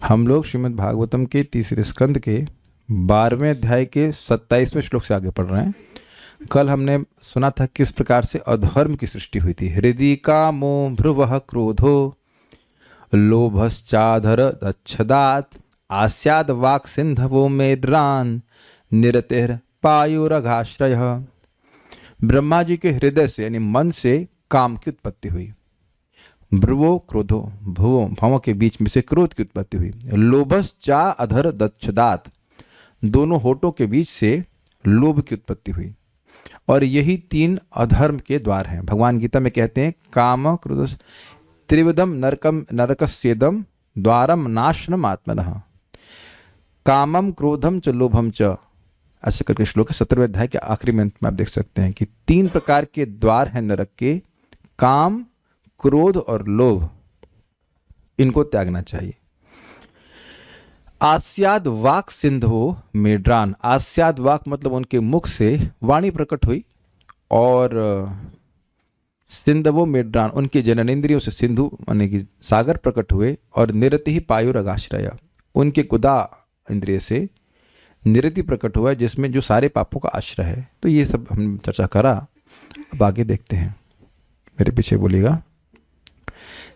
हम लोग श्रीमद् भागवतम के तीसरे स्कंद के 12वें अध्याय के 27वें श्लोक से आगे पढ़ रहे हैं। कल हमने सुना था किस प्रकार से अधर्म की सृष्टि हुई थी। हृदि कामो भ्रुवः क्रोधो लोभश्चाधर दच्छदात् आस्याद वाक् सिंधवो मेद्रान निरतिर् पायुरघाश्रयः। ब्रह्मा जी के हृदय से यानी मन से काम की उत्पत्ति हुई। भ्रुवो क्रोधो, भुवों भावों के बीच में से क्रोध की उत्पत्ति हुई। लोभश्चा अधर दच्छदात्, दोनों होठों के बीच से लोभ की उत्पत्ति हुई। और यही तीन अधर्म के द्वार हैं। भगवान गीता में कहते हैं काम क्रोध त्रिविधम नरकम नरकस्येदम द्वारम नाशनम आत्मनः। कामम क्रोधम च लोभम च, ऐसे करके श्लोक 17वें अध्याय के आखिरी में अंत में आप देख सकते हैं कि तीन प्रकार के द्वार हैं नरक के, काम क्रोध और लोभ। इनको त्यागना चाहिए। आस्याद वाक सिंधवो मेड्रान, आस्याद वाक मतलब उनके मुख से वाणी प्रकट हुई, और सिंधवो मेड्रान उनके जननेन्द्रियों से सिंधु माने कि सागर प्रकट हुए। और निरति ही पायुरगाश्रय, उनके गुदा इंद्रिय से निरति प्रकट हुआ जिसमें जो सारे पापों का आश्रय है। तो ये सब हमने चर्चा करा, अब आगे देखते हैं। मेरे पीछे बोलिएगा।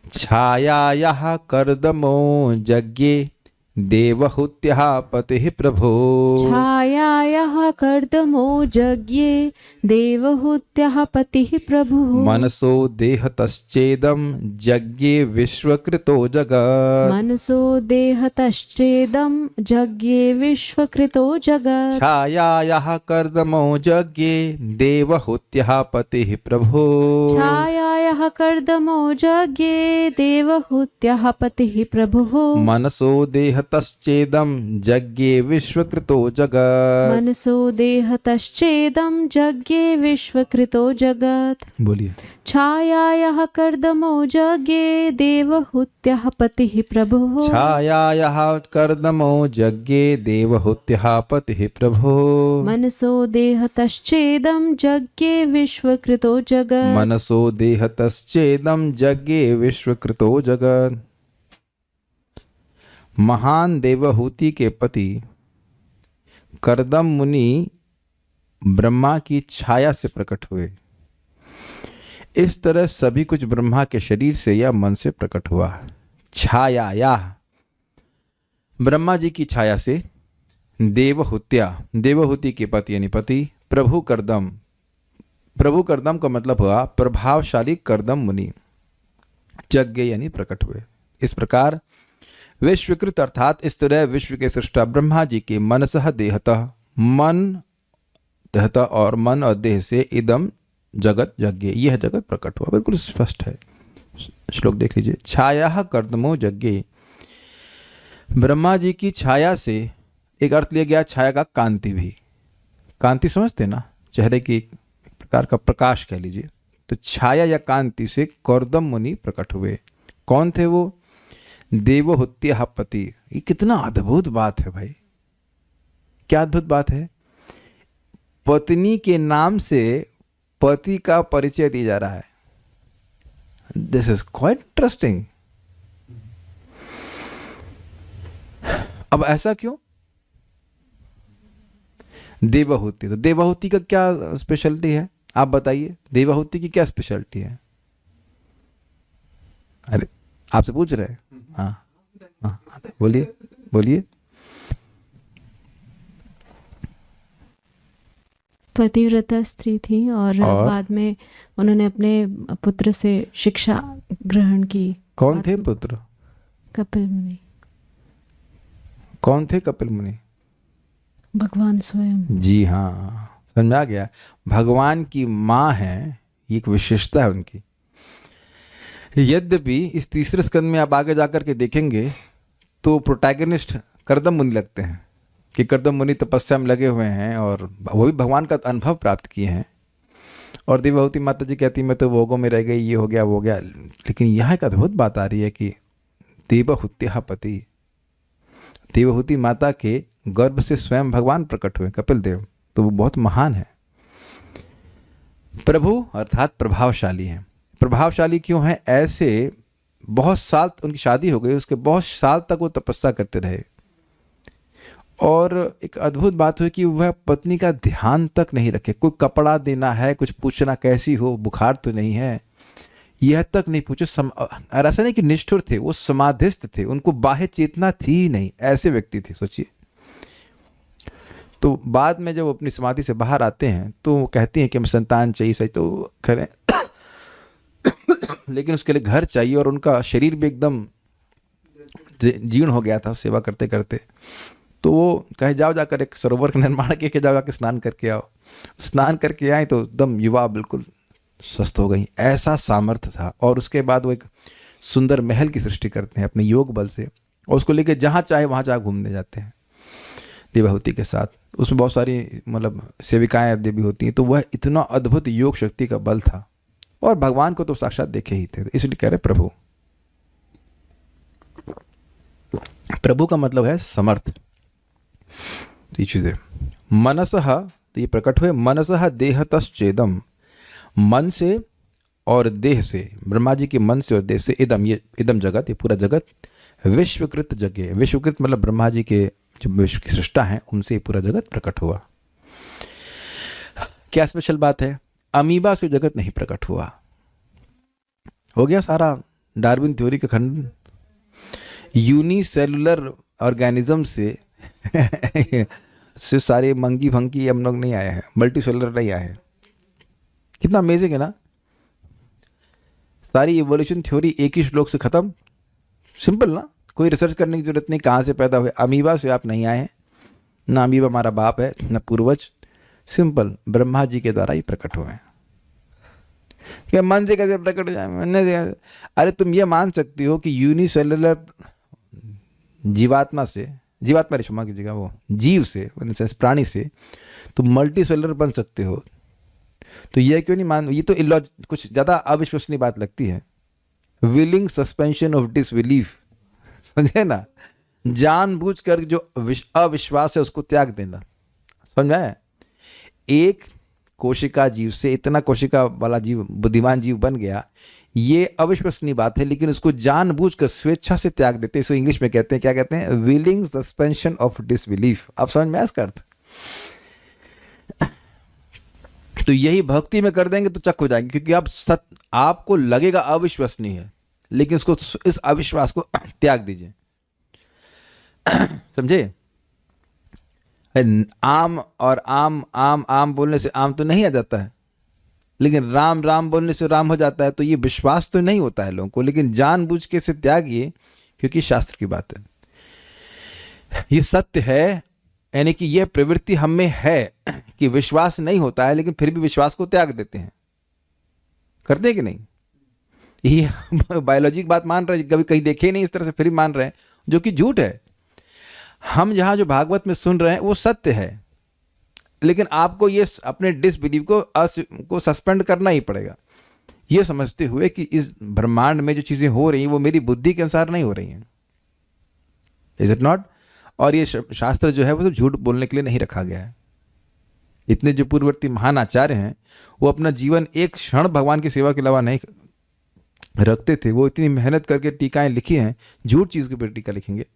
छायायाः कर्दमो यज्ञे देवहूत्यः पतिः प्रभो। छायायाः कर्दमो यज्ञे देवहूत्यः पतिः प्रभुः। मनसो देहतश्चेदं यज्ञे विश्वकृतो जगत्। मनसो देहतश्चेदं यज्ञे विश्वकृतो जगत्। छायायाः कर्दमो यज्ञे देवहूत्यः पतिः प्रभो। छायायाः कर्दमो यज्ञे देवहूत्यः पतिः प्रभुः। मनसो देहतश्चेदं यज्ञे विश्वकृतो जगत्। मनसो देहतश्चेदं यज्ञे विश्वकृतो जगत्। बोलिए। छायायाः कर्दमो यज्ञे देवहूत्यः पतिः प्रभुः। छायायाः कर्दमो यज्ञे देवहूत्यः पतिः प्रभो। मनसो देहतश्चेदं यज्ञे विश्वकृतो जगत्। मनसो देहतश्चेदं यज्ञे विश्वकृतो जगत्। महान देवहूति के पति कर्दम मुनि ब्रह्मा की छाया से प्रकट हुए। इस तरह सभी कुछ ब्रह्मा के शरीर से या मन से प्रकट हुआ। छाया या ब्रह्मा जी की छाया से देवहूत्या, देवहूति के पति यानी पति प्रभु कर्दम, प्रभु कर्दम का मतलब हुआ प्रभावशाली कर्दम मुनि यज्ञ यानी प्रकट हुए। इस प्रकार विश्वकृत अर्थात इस तरह विश्व के सृष्टा ब्रह्मा जी के मनसः देहतः, मन देहतः और मन और देह से इदम जगत यज्ञ, यह जगत प्रकट हुआ। बिल्कुल स्पष्ट है। श्लोक देख लीजिए। छाया कर्दमो यज्ञ, ब्रह्मा जी की छाया से एक अर्थ लिया गया छाया का कांति भी। कांति समझते ना, चेहरे की एक प्रकार का प्रकाश कह लीजिए। तो छाया या कांति से कर्दम मुनि प्रकट हुए। कौन थे वो? देवहूत्यः पति। ये कितना अद्भुत बात है भाई, क्या अद्भुत बात है। पत्नी के नाम से पति का परिचय दिया जा रहा है। This is quite interesting. अब ऐसा क्यों? देवहूति, तो देवहूति का क्या स्पेशलिटी है आप बताइए। देवहूति की क्या स्पेशलिटी है? अरे आपसे पूछ रहे हैं। हाँ बोलिए बोलिए। पतिव्रता स्त्री थी और बाद में उन्होंने अपने पुत्र से शिक्षा ग्रहण की। कौन थे पुत्र? कपिल मुनि। कौन थे कपिल मुनि? भगवान स्वयं। जी हाँ, समझ आ गया। भगवान की माँ है, ये एक विशेषता है उनकी। यद्यपि इस तीसरे स्कंद में आप आगे जाकर के देखेंगे तो प्रोटैगनिस्ट कर्दम मुनि लगते हैं कि कर्दम मुनि तपस्या में लगे हुए हैं और वो भी भगवान का अनुभव प्राप्त किए हैं। और देवहूति माता जी कहती मैं तो भोगों में रह गई, ये हो गया वो हो गया। लेकिन यहाँ एक अद्भुत बात आ रही है कि देवहूत्यः पति, देवहूति माता के गर्भ से स्वयं भगवान प्रकट हुए कपिल देव, तो वो बहुत महान है। प्रभु अर्थात प्रभावशाली हैं। प्रभावशाली क्यों है? ऐसे बहुत साल उनकी शादी हो गई, उसके बहुत साल तक वो तपस्या करते रहे। और एक अद्भुत बात हुई कि वह पत्नी का ध्यान तक नहीं रखे। कोई कपड़ा देना है, कुछ पूछना कैसी हो, बुखार तो नहीं है, यह तक नहीं पूछे। और ऐसा नहीं कि निष्ठुर थे, वो समाधिस्थ थे, उनको बाह्य चेतना थी ही नहीं, ऐसे व्यक्ति थे, सोचिए। तो बाद में जब वो अपनी समाधि से बाहर आते हैं तो वो कहती हैं कि हमें संतान चाहिए, सही तो करें लेकिन उसके लिए घर चाहिए, और उनका शरीर भी एकदम जीर्ण हो गया था सेवा करते करते। तो वो कहे जाओ जाकर एक सरोवर का निर्माण करके जाओ, जाकर स्नान करके आओ। स्नान करके आए तो एकदम युवा बिल्कुल स्वस्थ हो गई, ऐसा सामर्थ्य था। और उसके बाद वो एक सुंदर महल की सृष्टि करते हैं अपने योग बल से, और उसको लेके जहाँ चाहे वहाँ जहाँ घूमने जाते हैं देवाहुति के साथ। उसमें बहुत सारी मतलब सेविकाएं देवी होती हैं। तो वह इतना अद्भुत योग शक्ति का बल था, और भगवान को तो साक्षात देखे ही थे, इसलिए कह रहे प्रभु। प्रभु का मतलब है समर्थ। ये चीजें मनसः, तो ये प्रकट हुए मनसः देहतश्चेदम, मन से और देह से, ब्रह्मा जी के मन से और देह से, इदम, ये इदम जगत, ये पूरा जगत, विश्वकृत जगह, विश्वकृत मतलब ब्रह्मा जी के जो विश्व की सृष्टा हैं उनसे पूरा जगत प्रकट हुआ। क्या स्पेशल बात है, अमीबा से जगत नहीं प्रकट हुआ। हो गया सारा डार्विन थ्योरी का खंडन। यूनिसेलुलर ऑर्गेनिज्म से सारे मंगी फंकी हम लोग नहीं आए हैं, मल्टी सेलुलर नहीं आए हैं। कितना अमेजिंग है ना, सारी इवोल्यूशन थ्योरी एक ही श्लोक से खत्म। सिंपल ना, कोई रिसर्च करने की जरूरत नहीं, कहाँ से पैदा हुए। अमीबा से आप नहीं आए हैं, ना अमीबा हमारा बाप है ना पूर्वज, सिंपल ब्रह्मा जी के द्वारा ही प्रकट हुए हैं। क्या मन से कैसे प्रकट हो जाए? अरे तुम ये मान सकती हो कि यूनिसेलुलर जीवात्मा से, जीवात्मा क्षमा कीजिएगा, वो जीव से, प्राणी से तुम मल्टी सेलुलर बन सकते हो। तो ये क्यों नहीं मान, ये तो कुछ ज़्यादा अविश्वसनीय बात लगती है। विलिंग सस्पेंशन ऑफ डिसबिलीफ, समझे ना, जानबूझकर जो अविश्वास है उसको त्याग देना, समझाए। एक कोशिका जीव से इतना कोशिका वाला जीव, बुद्धिमान जीव बन गया, ये अविश्वसनीय बात है, लेकिन उसको जानबूझकर स्वेच्छा से त्याग देते हैं। इसको इंग्लिश में कहते हैं, क्या कहते हैं, विलिंग सस्पेंशन ऑफ डिसबिलीफ। आप समझ में आया इसका अर्थ? तो यही भक्ति में कर देंगे तो चक हो जाएंगे, क्योंकि आप आपको लगेगा अविश्वसनीय है, लेकिन इसको, इस अविश्वास को त्याग दीजिए, समझे। आम और आम आम आम बोलने से आम तो नहीं आ जाता है, लेकिन राम राम बोलने से राम हो जाता है। तो ये विश्वास तो नहीं होता है लोगों को, लेकिन जानबूझ के इसे त्यागिए, क्योंकि शास्त्र की बात है, ये सत्य है। यानी कि यह प्रवृत्ति हम में है कि विश्वास नहीं होता है, लेकिन फिर भी विश्वास को त्याग देते हैं। करते हैं कि नहीं? ये बायोलॉजी की बात मान रहे हैं, कभी कहीं देखे नहीं इस तरह से, फिर भी मान रहे हैं, जो कि झूठ है। हम जहां जो भागवत में सुन रहे हैं वो सत्य है, लेकिन आपको ये अपने डिसबिलीव को सस्पेंड करना ही पड़ेगा, ये समझते हुए कि इस ब्रह्मांड में जो चीजें हो रही हैं वो मेरी बुद्धि के अनुसार नहीं हो रही हैं। Is it not? और ये शास्त्र जो है वो सब झूठ बोलने के लिए नहीं रखा गया है। इतने जो पूर्ववर्ती महान आचार्य हैं वो अपना जीवन एक क्षण भगवान की सेवा के अलावा नहीं रखते थे। वो इतनी मेहनत करके टीकाएं लिखी हैं, झूठ चीज के ऊपर टीका लिखेंगे।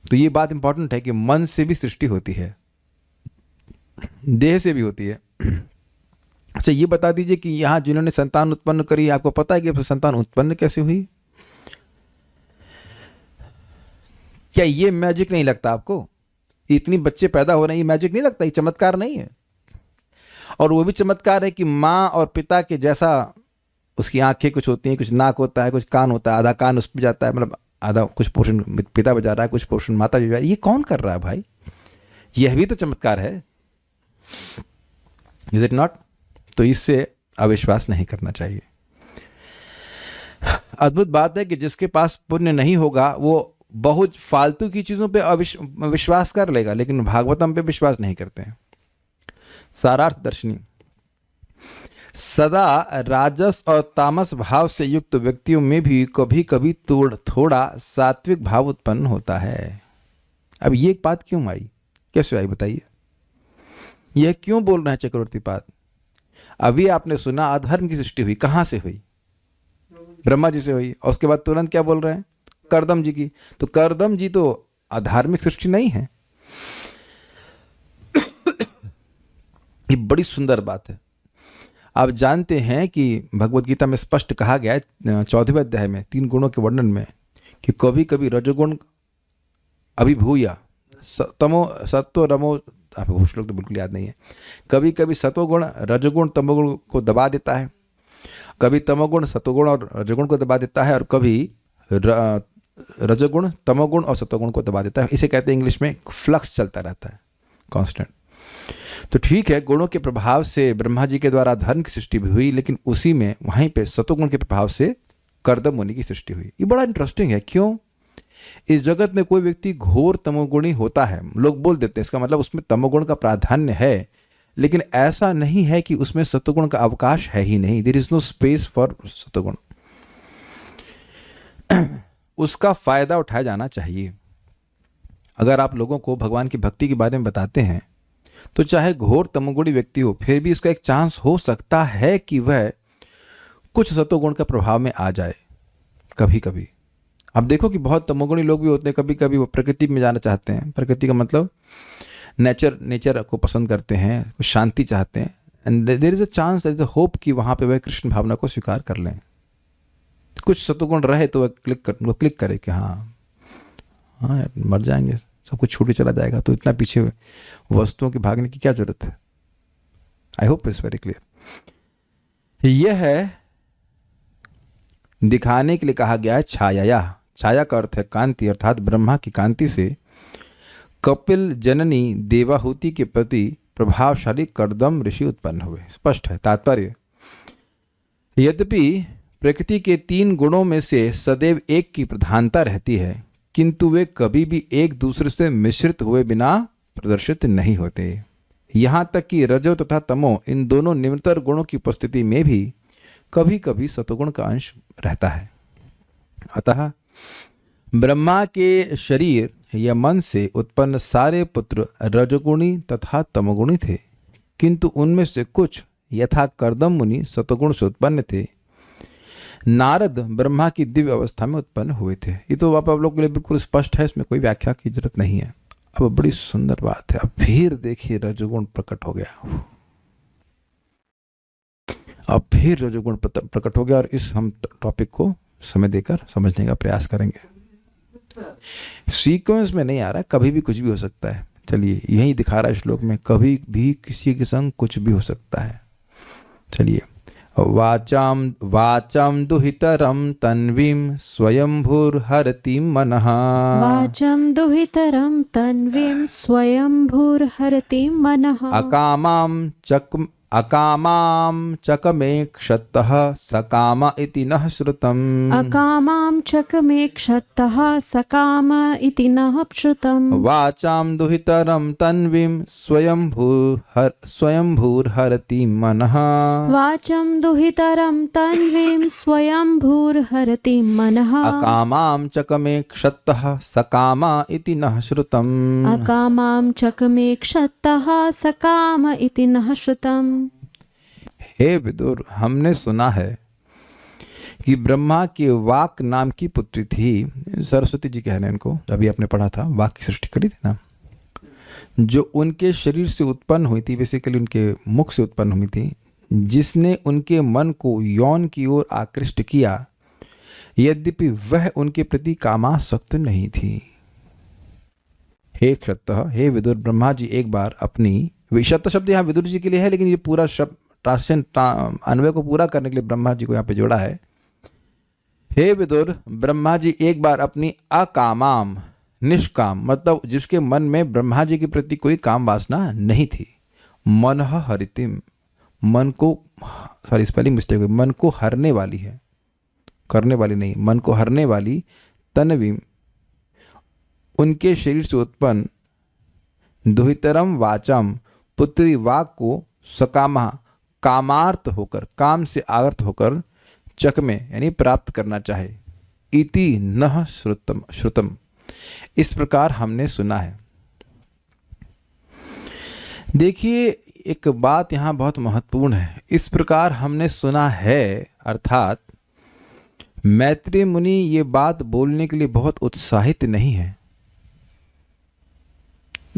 तो ये बात इंपॉर्टेंट है कि मन से भी सृष्टि होती है, देह से भी होती है। अच्छा, ये बता दीजिए कि यहाँ जिन्होंने संतान उत्पन्न करी, आपको पता है कि संतान उत्पन्न कैसे हुई? क्या ये मैजिक नहीं लगता आपको? इतनी बच्चे पैदा हो रहे हैं, ये मैजिक नहीं लगता? ये चमत्कार नहीं है? और वो भी चमत्कार है कि माँ और पिता के जैसा उसकी आंखें कुछ होती हैं, कुछ नाक होता है, कुछ कान होता है, आधा कान उस पर जाता है, मतलब आधा कुछ पोर्शन पिता बजा रहा है, कुछ पोर्शन माता बजा रहा है। ये कौन कर रहा है भाई? यह भी तो चमत्कार है, इज इट नॉट? तो इससे अविश्वास नहीं करना चाहिए। अद्भुत बात है कि जिसके पास पुण्य नहीं होगा वो बहुत फालतू की चीजों पे विश्वास कर लेगा, लेकिन भागवतम पे विश्वास नहीं करते हैं। सारार्थ दर्शनी, सदा राजस और तामस भाव से युक्त व्यक्तियों में भी कभी कभी थोड़ा सात्विक भाव उत्पन्न होता है। अब ये एक बात क्यों आई, कैसे आई बताइए? यह क्यों बोल रहे हैं चक्रवर्ती पाद? अभी आपने सुना अधर्म की सृष्टि हुई, कहां से हुई? ब्रह्मा जी से हुई, और उसके बाद तुरंत क्या बोल रहे हैं, कर्दम जी की। तो कर्दम जी तो अधार्मिक सृष्टि नहीं है। ये बड़ी सुंदर बात है। आप जानते हैं कि भगवत गीता में स्पष्ट कहा गया है 14वें अध्याय में 3 गुणों के वर्णन में कि कभी कभी रजोगुण अभिभूया तमो सत्व रमो, आप श्लोक तो बिल्कुल याद नहीं है, कभी कभी सत्वगुण रजोगुण तमोगुण को दबा देता है, कभी तमोगुण सत्वगुण और रजोगुण को दबा देता है, और कभी रजोगुण तमोगुण और सत्वगुण को दबा देता है। इसे कहते हैं इंग्लिश में फ्लक्स चलता रहता है, कांस्टेंट। तो ठीक है, गुणों के प्रभाव से ब्रह्मा जी के द्वारा धर्म की सृष्टि भी हुई, लेकिन उसी में वहीं पे सत्वगुण के प्रभाव से कर्दम मुनि की सृष्टि हुई। ये बड़ा इंटरेस्टिंग है। क्यों? इस जगत में कोई व्यक्ति घोर तमोगुणी होता है, लोग बोल देते हैं इसका मतलब उसमें तमोगुण का प्राधान्य है, लेकिन ऐसा नहीं है कि उसमें सत्वगुण का अवकाश है ही नहीं। There is no space for सत्वगुण। उसका फायदा उठाया जाना चाहिए। अगर आप लोगों को भगवान की भक्ति के बारे में बताते हैं तो चाहे घोर तमोगुणी व्यक्ति हो, फिर भी उसका एक चांस हो सकता है कि वह कुछ सत्वगुण का प्रभाव में आ जाए कभी कभी। अब देखो कि बहुत तमोगुणी लोग भी होते हैं, कभी कभी वो प्रकृति में जाना चाहते हैं। प्रकृति का मतलब नेचर को पसंद करते हैं, कुछ शांति चाहते हैं, and there is a chance, there is a hope कि वहाँ पे वह कृष्ण भावना को स्वीकार कर लें। कुछ सत्वगुण रहे तो वह क्लिक करे कि हाँ मर जाएंगे, सब कुछ छूट के चला जाएगा, तो इतना पीछे वस्तुओं के भागने की क्या जरूरत है। I hope it's very clear. यह है दिखाने के लिए कहा गया है छाया। छाया का अर्थ है कांति, अर्थात ब्रह्मा की कांति से कपिल जननी देवाहुति के प्रति प्रभावशाली कर्दम ऋषि उत्पन्न हुए। स्पष्ट है तात्पर्य। यद्यपि प्रकृति के 3 गुणों में से सदैव एक की प्रधानता रहती है, किंतु वे कभी भी एक दूसरे से मिश्रित हुए बिना प्रदर्शित नहीं होते। यहाँ तक कि रजो तथा तमो, इन दोनों निम्नतर गुणों की उपस्थिति में भी कभी कभी सत्वगुण का अंश रहता है। अतः ब्रह्मा के शरीर या मन से उत्पन्न सारे पुत्र रजोगुणी तथा तमोगुणी थे, किंतु उनमें से कुछ यथा कर्दम मुनि सत्वगुण से उत्पन्न थे। नारद ब्रह्मा की दिव्य अवस्था में उत्पन्न हुए थे। ये तो आप लोग के लिए बिल्कुल स्पष्ट है, इसमें कोई व्याख्या की जरूरत नहीं है। अब बड़ी सुंदर बात है, अब फिर देखिए रजोगुण प्रकट हो गया। अब फिर रजोगुण प्रकट हो गया, और इस हम टॉपिक को समय देकर समझने का प्रयास करेंगे। सीक्वेंस में नहीं आ रहा, कभी भी कुछ भी हो सकता है। चलिए, यही दिखा रहा है श्लोक में, कभी भी किसी के संग कुछ भी हो सकता है। चलिए, वाचाम दुहितरम तन्वीं स्वयंभूर्हरति मनः। वाचं दुहितरं तन्वीं स्वयंभूर्हरति मनः। अकामां चकमेक्षतः सकाम इति नः श्रुतम्। अकामां चकमेक्षतः सकाम इति नः श्रुतम्। वाचां दुहितरं तन्वीं स्वयंभूर्हरति मनः। वाचं दुहितरं तन्वीं स्वयंभूर्हरति मनः। अकामां चकमेक्षतः सकाम इति नः श्रुतम्। अकामां चकमेक्षतः सकाम इति नः श्रुतम्। हे विदुर, हमने सुना है कि ब्रह्मा की वाक नाम की पुत्री थी। सरस्वती जी कहने इनको, अभी आपने पढ़ा था, वाक की सृष्टि करी थी ना, जो उनके शरीर से उत्पन्न हुई थी, बेसिकली उनके मुख से उत्पन्न हुई थी, जिसने उनके मन को यौन की ओर आकृष्ट किया, यद्यपि वह उनके प्रति कामासक्त नहीं थी। हे क्षतः, हे विदुर, ब्रह्मा जी एक बार अपनी, विषत शब्द यहाँ विदुर जी के लिए है, लेकिन ये पूरा शब्द अन्वय को पूरा करने के लिए ब्रह्मा जी को यहाँ पे जोड़ा है। हे विदुर, ब्रह्मा जी एक बार अपनी अकामाम, निष्काम, मतलब जिसके मन में ब्रह्मा जी के प्रति कोई काम वासना नहीं थी, मनः हरितिम, मन को, सॉरी स्पेलिंग मिस्टेक हुई, मन को हरने वाली है, करने वाली नहीं, मन को हरने वाली, तन्वीं, उनके शरीर से उत्पन्न, दुहितरम वाचम, पुत्री वाक को, सकामा, कामार्थ होकर, काम से आवर्त होकर, चकमे यानी प्राप्त करना चाहे, इति नः श्रुतम, इस प्रकार हमने सुना है। देखिए, एक बात यहाँ बहुत महत्वपूर्ण है। इस प्रकार हमने सुना है, अर्थात मैत्रेय मुनि ये बात बोलने के लिए बहुत उत्साहित नहीं है।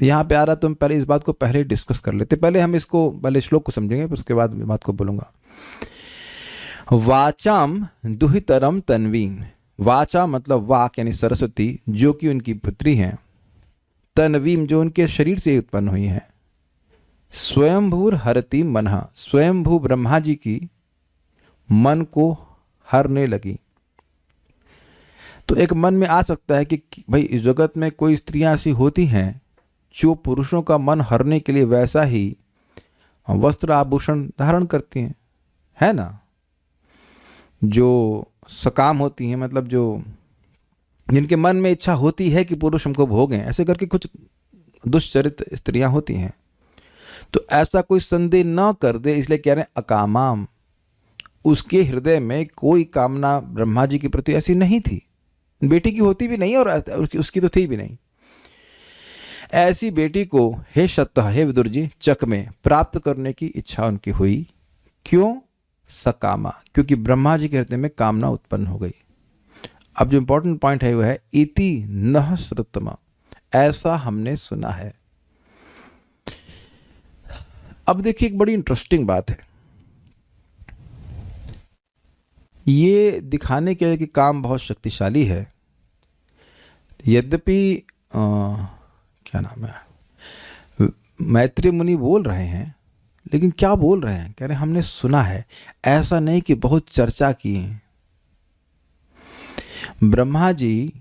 यहाँ पे आ रहा तो हम पहले इस बात को पहले डिस्कस कर लेते। पहले हम इसको पहले श्लोक को समझेंगे, फिर उसके बाद बात को बोलूंगा। वाचाम दुहितरम तन्वीन, वाचा मतलब वाक यानी सरस्वती, जो कि उनकी पुत्री हैं, तन्वीम जो उनके शरीर से उत्पन्न हुई है, स्वयंभूर हरति मनः, स्वयंभू ब्रह्मा जी की मन को हरने लगी। तो एक मन में आ सकता है कि भाई इस जगत में कोई स्त्रियां ऐसी होती हैं जो पुरुषों का मन हरने के लिए वैसा ही वस्त्र आभूषण धारण करती हैं, है ना, जो सकाम होती हैं, मतलब जो जिनके मन में इच्छा होती है कि पुरुष हमको भोगें, ऐसे करके कुछ दुष्चरित स्त्रियां होती हैं। तो ऐसा कोई संदेह न कर दे, इसलिए कह रहे हैं अकामाम, उसके हृदय में कोई कामना ब्रह्मा जी के प्रति ऐसी नहीं थी, बेटी की होती भी नहीं और उसकी तो थी भी नहीं। ऐसी बेटी को हे सत्य हे विदुर जी चक में प्राप्त करने की इच्छा उनकी हुई। क्यों? सकामा, क्योंकि ब्रह्मा जी के हृदय में कामना उत्पन्न हो गई। अब जो इंपॉर्टेंट पॉइंट है वो है इति नः श्रुतमा, ऐसा हमने सुना है। अब देखिए एक बड़ी इंटरेस्टिंग बात है, ये दिखाने के लिए कि काम बहुत शक्तिशाली है। यद्यपि क्या नाम है, मैत्रेय मुनि बोल रहे हैं, लेकिन क्या बोल रहे हैं? कह रहे हैं हमने सुना है, ऐसा नहीं कि बहुत चर्चा की है। ब्रह्मा जी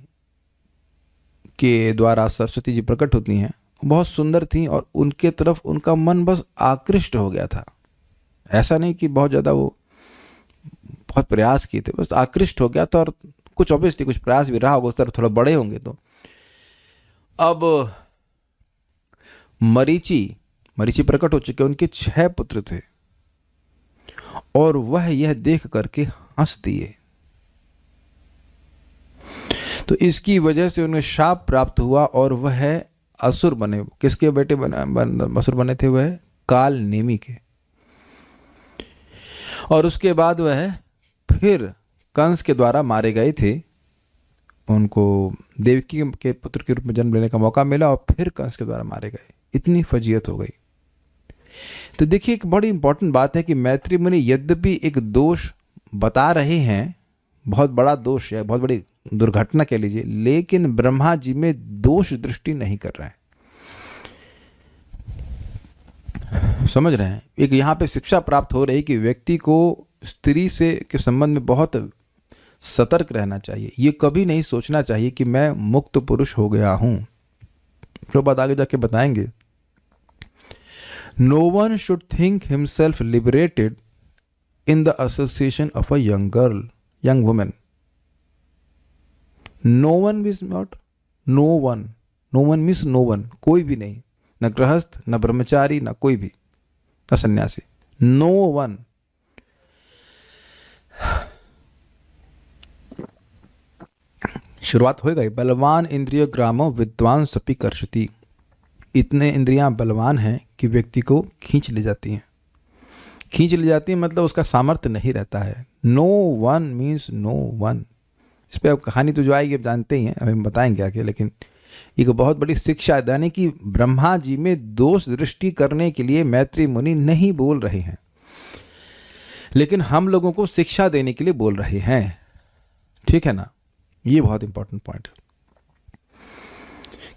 के द्वारा सरस्वती जी प्रकट होती हैं, बहुत सुंदर थी और उनके तरफ उनका मन बस आकृष्ट हो गया था। ऐसा नहीं कि बहुत ज़्यादा वो बहुत प्रयास किए थे, बस आकृष्ट हो गया था। और कुछ ऑब्वियसली कुछ प्रयास भी रहा होगा, उस तरह थोड़ा बड़े होंगे तो। अब मरीचि प्रकट हो चुके, उनके 6 पुत्र थे और वह यह देख करके हंस दिए। तो इसकी वजह से उन्हें शाप प्राप्त हुआ और वह असुर बने। किसके बेटे असुर बने थे? वह काल नेमी के। और उसके बाद वह फिर कंस के द्वारा मारे गए थे। उनको देवकी के पुत्र के रूप में जन्म लेने का मौका मिला और फिर कंस के द्वारा मारे गए। इतनी फजीयत हो गई। तो देखिए एक बड़ी इंपॉर्टेंट बात है कि मैत्रेय मुनि यद्यपि एक दोष बता रहे हैं, बहुत बड़ा दोष है, बहुत बड़ी दुर्घटना कह लीजिए, लेकिन ब्रह्मा जी में दोष दृष्टि नहीं कर रहे हैं। समझ रहे हैं? एक यहाँ पे शिक्षा प्राप्त हो रही है कि व्यक्ति को स्त्री से के संबंध में बहुत सतर्क रहना चाहिए। ये कभी नहीं सोचना चाहिए कि मैं मुक्त पुरुष हो गया हूं। फिर बात आगे जाके बताएंगे। No one should think himself liberated in the association of a young women. No one means not no one, no one means no one, कोई भी नहीं, न गृहस्थ, न ब्रह्मचारी, न कोई भी, न सन्यासी, नो वन। शुरुआत हो गई। बलवान इंद्रिय ग्रामो विद्वान सपी कर्षति। इतने इंद्रियां बलवान हैं कि व्यक्ति को खींच ले जाती हैं। खींच ले जाती है मतलब उसका सामर्थ्य नहीं रहता है। No one means no one. इस पर अब कहानी तो जो आएगी अब जानते ही हैं, अब हम बताएंगे आगे, लेकिन एक बहुत बड़ी शिक्षा है। यानी कि ब्रह्मा जी में दोष दृष्टि करने के लिए मैत्रेय मुनि नहीं बोल रहे हैं, लेकिन हम लोगों को शिक्षा देने के लिए बोल रहे हैं। ठीक है ना? ये बहुत इंपॉर्टेंट पॉइंट है।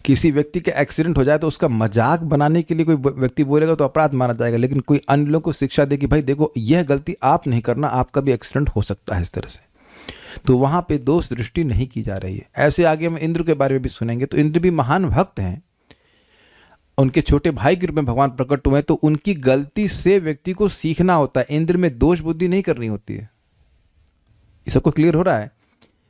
किसी व्यक्ति का एक्सीडेंट हो जाए तो उसका मजाक बनाने के लिए कोई व्यक्ति बोलेगा तो अपराध माना जाएगा, लेकिन कोई अन्य लोगों को शिक्षा दे कि भाई देखो यह गलती आप नहीं करना, आपका भी एक्सीडेंट हो सकता है इस तरह से, तो वहां पे दोष दृष्टि नहीं की जा रही है। ऐसे आगे हम इंद्र के बारे में भी सुनेंगे। तो इंद्र भी महान भक्त हैं, उनके छोटे भाई के रूप में भगवान प्रकट हुए, तो उनकी गलती से व्यक्ति को सीखना होता है। इंद्र में दोष बुद्धि नहीं करनी होती है। ये सबको क्लियर हो रहा है?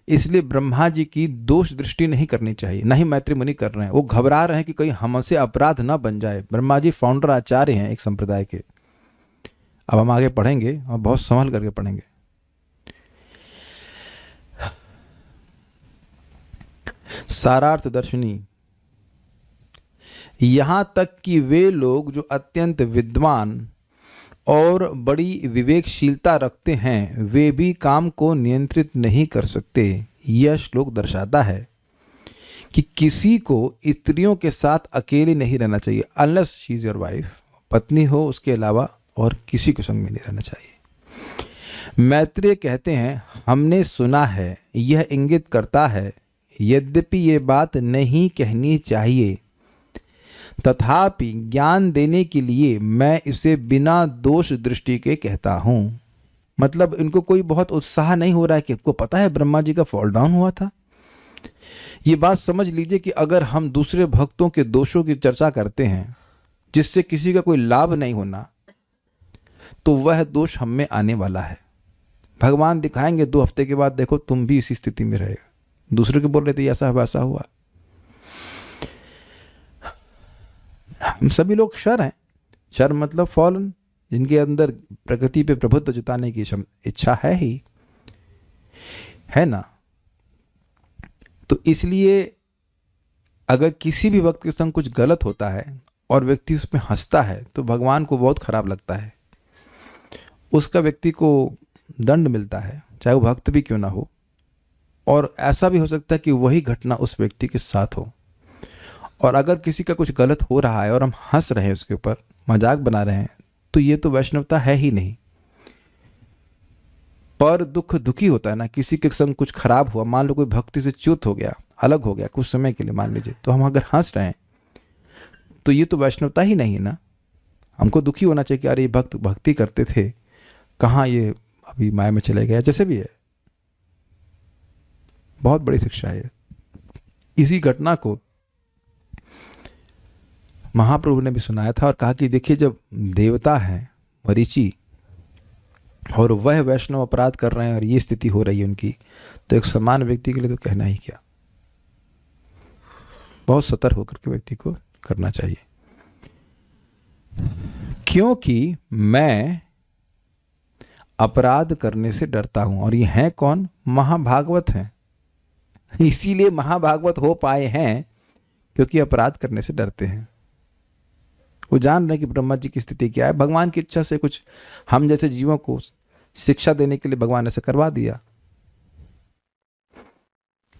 इसलिए ब्रह्मा जी की दोष दृष्टि नहीं करनी चाहिए, ना ही मैत्रेय मुनि कर रहे हैं। वो घबरा रहे हैं कि कहीं हमसे अपराध ना बन जाए। ब्रह्मा जी फाउंडर आचार्य हैं एक संप्रदाय के। अब हम आगे पढ़ेंगे और बहुत संभल करके पढ़ेंगे। सारार्थ दर्शनी, यहां तक कि वे लोग जो अत्यंत विद्वान और बड़ी विवेकशीलता रखते हैं वे भी काम को नियंत्रित नहीं कर सकते। यह श्लोक दर्शाता है कि किसी को स्त्रियों के साथ अकेले नहीं रहना चाहिए, unless she is your wife, पत्नी हो उसके अलावा और किसी के संग में नहीं रहना चाहिए। मैत्रेय कहते हैं, हमने सुना है, यह इंगित करता है, यद्यपि ये बात नहीं कहनी चाहिए, तथापि ज्ञान देने के लिए मैं इसे बिना दोष दृष्टि के कहता हूँ। मतलब इनको कोई बहुत उत्साह नहीं हो रहा है कि आपको पता है ब्रह्मा जी का फॉल डाउन हुआ था। ये बात समझ लीजिए कि अगर हम दूसरे भक्तों के दोषों की चर्चा करते हैं जिससे किसी का कोई लाभ नहीं होना, तो वह दोष हम में आने वाला है। भगवान दिखाएंगे 2 हफ्ते के बाद, देखो तुम भी इसी स्थिति में रहे, दूसरे के बोल रहे थे ऐसा वैसा हुआ। हम सभी लोग क्षर हैं, क्षर मतलब फॉलन, जिनके अंदर प्रकृति पे प्रभुत्व जताने की इच्छा है ही, है ना। तो इसलिए अगर किसी भी वक्त के संग कुछ गलत होता है और व्यक्ति उसमें हंसता है तो भगवान को बहुत खराब लगता है, उसका व्यक्ति को दंड मिलता है, चाहे वो भक्त भी क्यों ना हो। और ऐसा भी हो सकता है कि वही घटना उस व्यक्ति के साथ हो। और अगर किसी का कुछ गलत हो रहा है और हम हंस रहे हैं, उसके ऊपर मजाक बना रहे हैं, तो ये तो वैष्णवता है ही नहीं। पर दुख दुखी होता है ना, किसी के संग कुछ खराब हुआ, मान लो कोई भक्ति से च्युत हो गया, अलग हो गया कुछ समय के लिए मान लीजिए, तो हम अगर हंस रहे हैं तो ये तो वैष्णवता ही नहीं है ना। हमको दुखी होना चाहिए कि अरे ये भक्त भक्ति करते थे, कहाँ ये अभी माया में चले गए, जैसे भी है। बहुत बड़ी शिक्षा है। इसी घटना को महाप्रभु ने भी सुनाया था और कहा कि देखिए, जब देवता है मरीचि और वह वैष्णव अपराध कर रहे हैं और ये स्थिति हो रही है उनकी, तो एक समान व्यक्ति के लिए तो कहना ही क्या। बहुत सतर्क होकर के व्यक्ति को करना चाहिए, क्योंकि मैं अपराध करने से डरता हूं। और ये हैं कौन? महाभागवत हैं। इसीलिए महाभागवत हो पाए हैं क्योंकि अपराध करने से डरते हैं। वो जान रहे हैं कि ब्रह्मा जी की स्थिति क्या है। भगवान की इच्छा से कुछ हम जैसे जीवों को शिक्षा देने के लिए भगवान ने ऐसा करवा दिया,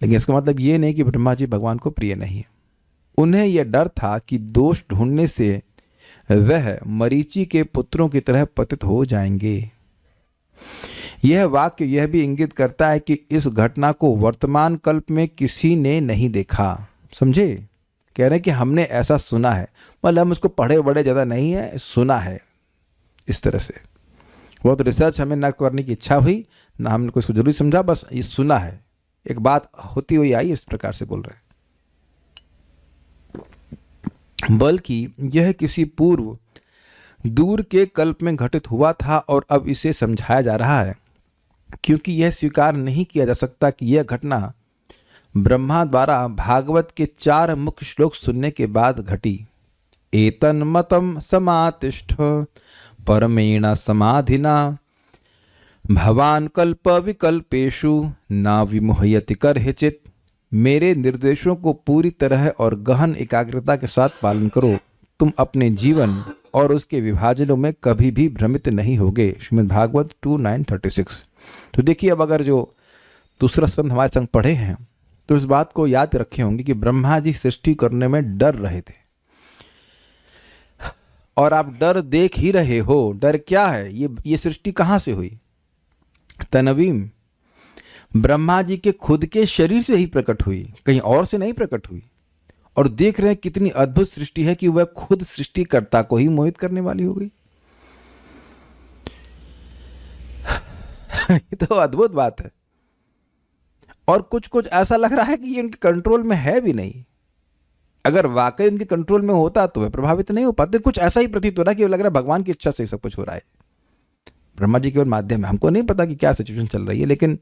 लेकिन इसका मतलब ये नहीं कि ब्रह्मा जी भगवान को प्रिय नहीं है। उन्हें यह डर था कि दोष ढूंढने से वह मरीचि के पुत्रों की तरह पतित हो जाएंगे। यह वाक्य यह भी इंगित करता है कि इस घटना को वर्तमान कल्प में किसी ने नहीं देखा। समझे? कह रहे हैं कि हमने ऐसा सुना है, मतलब हम उसको पढ़े बड़े ज़्यादा नहीं है, सुना है। इस तरह से बहुत रिसर्च हमें ना करने की इच्छा हुई, ना हमने कुछ जरूरी समझा, बस ये सुना है, एक बात होती हुई आई, इस प्रकार से बोल रहे हैं। बल्कि यह किसी पूर्व दूर के कल्प में घटित हुआ था और अब इसे समझाया जा रहा है, क्योंकि यह स्वीकार नहीं किया जा सकता कि यह घटना ब्रह्मा द्वारा भागवत के 4 मुख्य श्लोक सुनने के बाद घटी। एतन्मतं समातिष्ठ परमेण समाधिना भवान कल्प विकल्पेषु ना विमुह्यति करहिचित्। मेरे निर्देशों को पूरी तरह और गहन एकाग्रता के साथ पालन करो, तुम अपने जीवन और उसके विभाजनों में कभी भी भ्रमित नहीं होगे। श्रीमद् भागवत 2:9-36। तो देखिए, अब अगर जो दूसरा संत हमारे संग पढ़े हैं तो इस बात को याद रखे होंगे कि ब्रह्मा जी सृष्टि करने में डर रहे थे, और आप डर देख ही रहे हो। डर क्या है? ये सृष्टि कहाँ से हुई? तनवीम ब्रह्मा जी के खुद के शरीर से ही प्रकट हुई, कहीं और से नहीं प्रकट हुई। और देख रहे हैं कितनी अद्भुत सृष्टि है कि वह खुद सृष्टिकर्ता को ही मोहित करने वाली हो गई। ये तो अद्भुत बात है। और कुछ कुछ ऐसा लग रहा है कि ये उनके कंट्रोल में है भी नहीं। अगर वाकई उनके कंट्रोल में होता तो वे प्रभावित नहीं हो पाते। कुछ ऐसा ही प्रतीत हो रहा है कि लग रहा है भगवान की इच्छा से सब कुछ हो रहा है, ब्रह्मा जी के माध्यम में। हमको नहीं पता कि क्या सिचुएशन चल रही है, लेकिन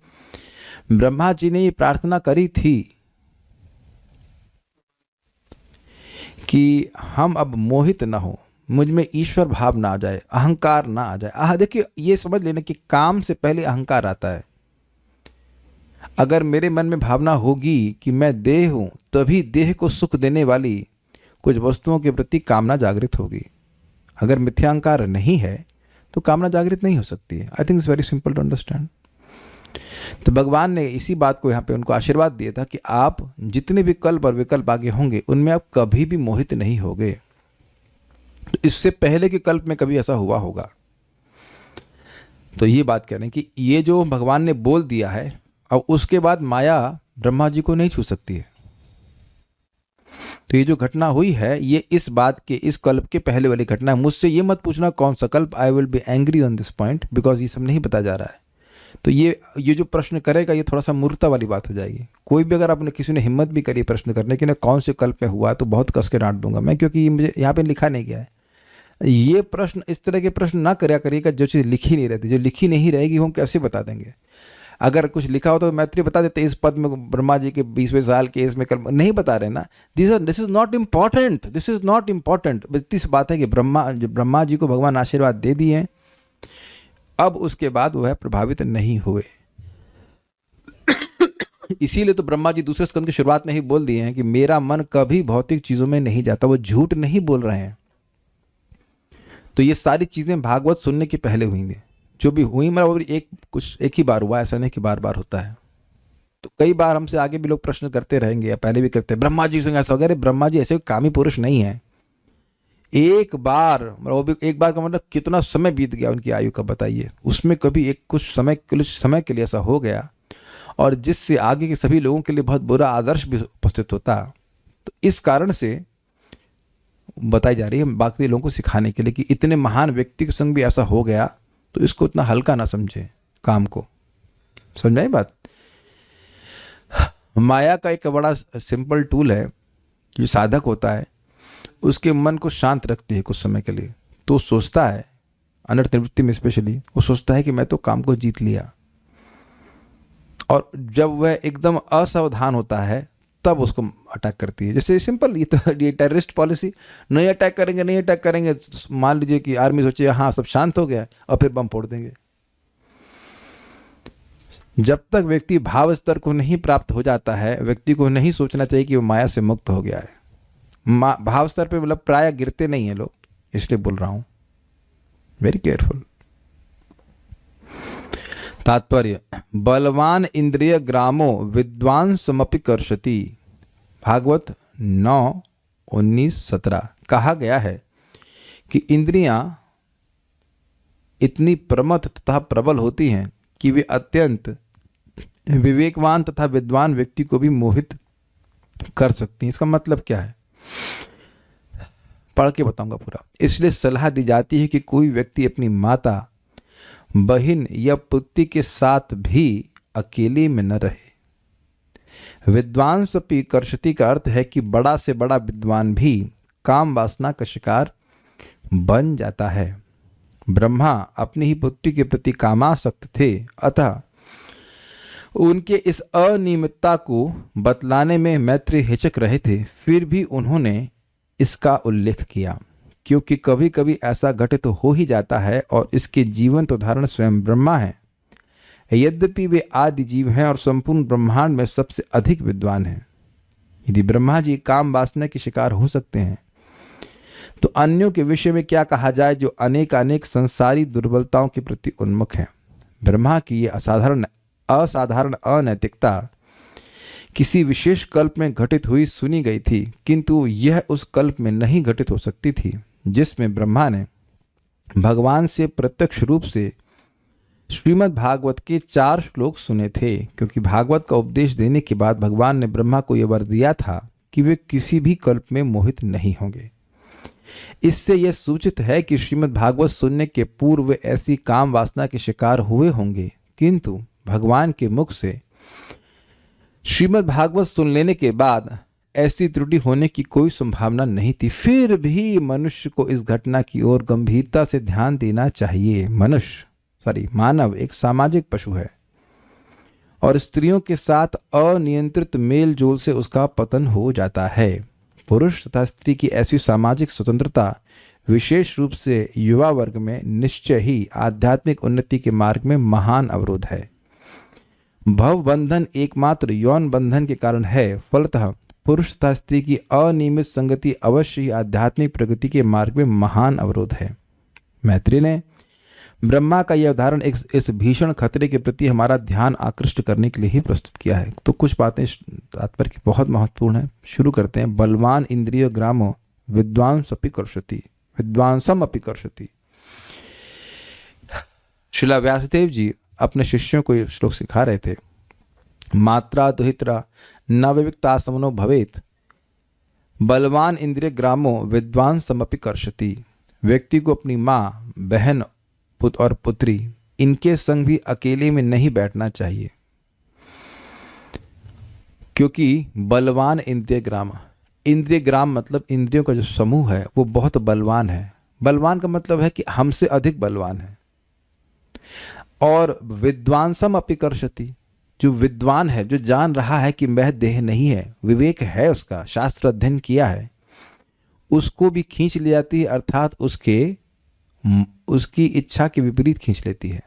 ब्रह्मा जी ने ये प्रार्थना करी थी कि हम अब मोहित ना हो, मुझ में ईश्वर भाव ना आ जाए, अहंकार ना आ जाए। देखिए, ये समझ लेना कि काम से पहले अहंकार आता है। अगर मेरे मन में भावना होगी कि मैं देह हूं, तभी देह को सुख देने वाली कुछ वस्तुओं के प्रति कामना जागृत होगी। अगर मिथ्यांकार नहीं है तो कामना जागृत नहीं हो सकती है। I think it's very simple to understand. तो भगवान ने इसी बात को यहाँ पे उनको आशीर्वाद दिया था कि आप जितने भी कल्प और विकल्प आगे होंगे उनमें आप कभी भी मोहित नहीं होगे। तो इससे पहले के कल्प में कभी ऐसा हुआ होगा। तो ये बात कह रहे हैं कि ये जो भगवान ने बोल दिया है, अब उसके बाद माया ब्रह्मा जी को नहीं छू सकती है। तो ये जो घटना हुई है ये इस बात के, इस कल्प के पहले वाली घटना है। मुझसे ये मत पूछना कौन सा कल्प, I will be angry on this point because ये सब नहीं बताया जा रहा है। तो ये जो प्रश्न करेगा ये थोड़ा सा मूर्खता वाली बात हो जाएगी। कोई भी अगर आपने किसी ने हिम्मत भी करी प्रश्न करने की ना कौन से कल्प में हुआ, तो बहुत कस के डांट दूंगा मैं, क्योंकि ये मुझे यहाँ पे लिखा नहीं गया है। ये प्रश्न, इस तरह के प्रश्न ना करया करिएगा जो चीज़ लिखी नहीं रहती। जो लिखी नहीं रहेगी हम कैसे बता देंगे। अगर कुछ लिखा हो तो मैत्री बता देते, इस पद में ब्रह्मा जी के 20वें साल के इसमें कल नहीं बता रहे ना। This is not important, this is not important. इतनी सी बात है कि ब्रह्मा जी को भगवान आशीर्वाद दे दिए हैं, अब उसके बाद वह प्रभावित नहीं हुए। इसीलिए तो ब्रह्मा जी दूसरे स्कंद की शुरुआत में ही बोल दिए हैं कि मेरा मन कभी भौतिक चीजों में नहीं जाता। वो झूठ नहीं बोल रहे हैं। तो ये सारी चीजें भागवत सुनने के पहले हुई थी। जो भी हुई मतलब एक ही बार हुआ, ऐसा नहीं कि बार बार होता है। तो कई बार हमसे आगे भी लोग प्रश्न करते रहेंगे या पहले भी करते हैं, ब्रह्मा जी संग ऐसा हो गया। ब्रह्मा जी ऐसे कामी पुरुष नहीं है। एक बार मतलब वो भी एक बार का मतलब कितना समय बीत गया उनकी आयु का बताइए। उसमें कभी एक कुछ समय के लिए ऐसा हो गया और जिससे आगे के सभी लोगों के लिए बहुत बुरा आदर्श भी उपस्थित होता। तो इस कारण से बताई जा रही है बाकी लोगों को सिखाने के लिए कि इतने महान व्यक्ति के संग भी ऐसा हो गया तो इसको इतना हल्का ना समझे काम को। समझ आई बात। माया का एक बड़ा सिंपल टूल है। जो साधक होता है उसके मन को शांत रखती है कुछ समय के लिए। तो सोचता है, अनर्थ निवृत्ति में स्पेशली, वो सोचता है कि मैं तो काम को जीत लिया। और जब वह एकदम असावधान होता है तब उसको अटैक करती है। जैसे सिंपल ये टेररिस्ट पॉलिसी, नहीं अटैक करेंगे। मान लीजिए कि आर्मी सोचे हाँ सब शांत हो गया और फिर बम फोड़ देंगे। जब तक व्यक्ति भाव स्तर को नहीं प्राप्त हो जाता है, व्यक्ति को नहीं सोचना चाहिए कि वो माया से मुक्त हो गया है। भाव स्तर पे मतलब प्राय गिरते नहीं है लोग, इसलिए बोल रहा हूं वेरी केयरफुल। तात्पर्य, बलवान इंद्रिय ग्रामो विद्वान समपि कर्षति। भागवत 9:19-17 कहा गया है कि इंद्रियां इतनी प्रमथ तथा प्रबल होती हैं कि वे अत्यंत विवेकवान तथा विद्वान व्यक्ति को भी मोहित कर सकती हैं। इसका मतलब क्या है पढ़ के बताऊंगा पूरा। इसलिए सलाह दी जाती है कि कोई व्यक्ति अपनी माता, बहन या पुत्री के साथ भी अकेले में न रहे। विद्वान सपि कर्षति का अर्थ है कि बड़ा से बड़ा विद्वान भी काम वासना का शिकार बन जाता है। ब्रह्मा अपनी ही पुत्री के प्रति कामासक्त थे, अतः उनके इस अनियमितता को बतलाने में मैत्री हिचक रहे थे। फिर भी उन्होंने इसका उल्लेख किया, क्योंकि कभी कभी ऐसा घटित तो हो ही जाता है और इसके जीवंत उदाहरण स्वयं ब्रह्मा है। यद्यपि वे आदि जीव हैं और संपूर्ण ब्रह्मांड में सबसे अधिक विद्वान हैं। यदि ब्रह्मा जी काम वासना के शिकार हो सकते हैं तो अन्यों के विषय में क्या कहा जाए जो अनेक संसारी दुर्बलताओं के प्रति उन्मुख हैं। ब्रह्मा की ये असाधारण अनैतिकता किसी विशेष कल्प में घटित हुई सुनी गई थी, किंतु यह उस कल्प में नहीं घटित हो सकती थी जिसमें ब्रह्मा ने भगवान से प्रत्यक्ष रूप से श्रीमद् भागवत के 4 श्लोक सुने थे। क्योंकि भागवत का उपदेश देने के बाद भगवान ने ब्रह्मा को यह वर दिया था कि वे किसी भी कल्प में मोहित नहीं होंगे। इससे यह सूचित है कि श्रीमद् भागवत सुनने के पूर्व वे ऐसी काम वासना के शिकार हुए होंगे, किंतु भगवान के मुख से श्रीमद् भागवत सुन लेने के बाद ऐसी त्रुटि होने की कोई संभावना नहीं थी। फिर भी मनुष्य को इस घटना की ओर गंभीरता से ध्यान देना चाहिए। मानव एक सामाजिक पशु है और स्त्रियों के साथ अनियंत्रित मेल जोल से उसका पतन हो जाता है। पुरुष तथा स्त्री की ऐसी सामाजिक स्वतंत्रता विशेष रूप से युवा वर्ग में निश्चय ही आध्यात्मिक उन्नति के मार्ग में महान अवरोध है। भव बंधन एकमात्र यौन बंधन के कारण है। फलतः पुरुष तथा स्त्री की अनियमित संगति अवश्य ही आध्यात्मिक प्रगति के मार्ग में महान अवरोध है। मैत्री ने ब्रह्मा का यह उदाहरण इस भीषण खतरे के प्रति हमारा ध्यान आकृष्ट करने के लिए ही प्रस्तुत किया है। तो कुछ बातें तात्पर्य की बहुत महत्वपूर्ण है। शुरू करते हैं। बलवान इंद्रिय ग्रामो विद्वांसमपि कर्षति, विद्वांसम अपि कर्षति। श्रीला व्यासदेव जी अपने शिष्यों को ये श्लोक सिखा रहे थे। मात्रा दुहित्रा न विविक्ता समनो भवेत, बलवान इंद्रिय ग्रामो विद्वांसमपि कर्षति। व्यक्ति को अपनी माँ, बहन, पुत्र और पुत्री इनके संग भी अकेले में नहीं बैठना चाहिए, क्योंकि बलवान इंद्रिय ग्राम, इंद्रिय ग्राम मतलब इंद्रियों का जो समूह है वो बहुत बलवान है। बलवान का मतलब है कि हमसे अधिक बलवान है। और विद्वांसम अपि कर्षति, जो विद्वान है, जो जान रहा है कि वह देह नहीं है, विवेक है उसका, शास्त्र अध्ययन किया है, उसको भी खींच ले जाती है, अर्थात उसकी इच्छा के विपरीत खींच लेती है।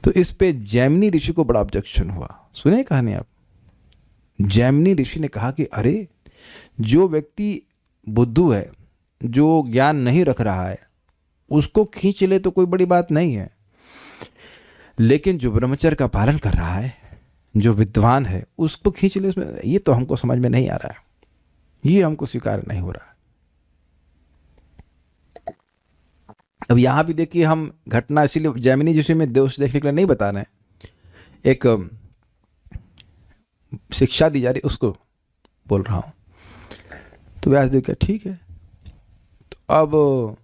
तो इस पे जैमिनी ऋषि को बड़ा ऑब्जेक्शन हुआ। सुने कहानी आप? जैमिनी ऋषि ने कहा कि अरे, जो व्यक्ति बुद्धू है, जो ज्ञान नहीं रख रहा है, उसको खींच ले तो कोई बड़ी बात नहीं है, लेकिन जो ब्रह्मचर्य का पालन कर रहा है, जो विद्वान है, उसको खींच ले, उसमें ये तो हमको समझ में नहीं आ रहा है, ये हमको स्वीकार नहीं हो रहा है। अब यहां भी देखिए, हम घटना इसीलिए जैमिनी ऋषि में दोष देखने के लिए नहीं बता रहे हैं, एक शिक्षा दी जा रही उसको बोल रहा हूं। तो व्यासदेव क्या ठीक है। तो अब